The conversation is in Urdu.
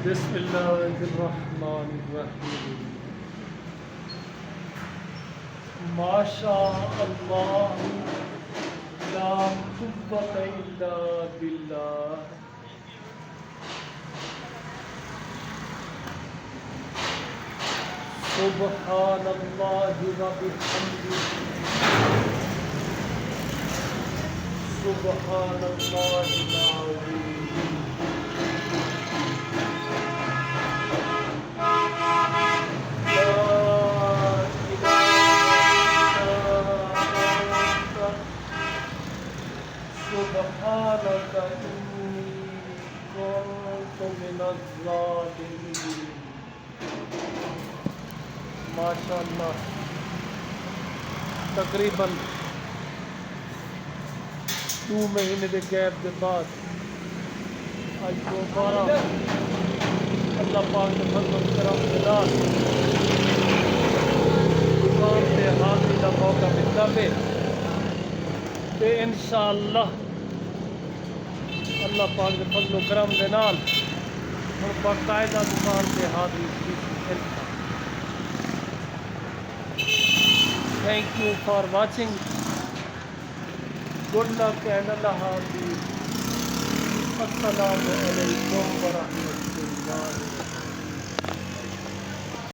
بسم الله الرحمن الرحيم ما شاء الله لا قوة إلا بالله سبحان الله وبحمده سبحان الله العظيم سبحانك إني كنت من الظالمين ماشاء اللہ تقریباً 2 مہینے کے گیپ کے بعد آج دوبارہ اللہ پاک کے فضل و کرم کے نال دکان سے حاضری کا موقع ملتا ہے تے انشاءاللہ اللہ پاک کے فضل و کرم کے نال ہم باقاعدہ دکان سے حاضری کی Thank you for watching. Good luck and Allah Hafiz. Assalamu alaikum wa rahmatullahi.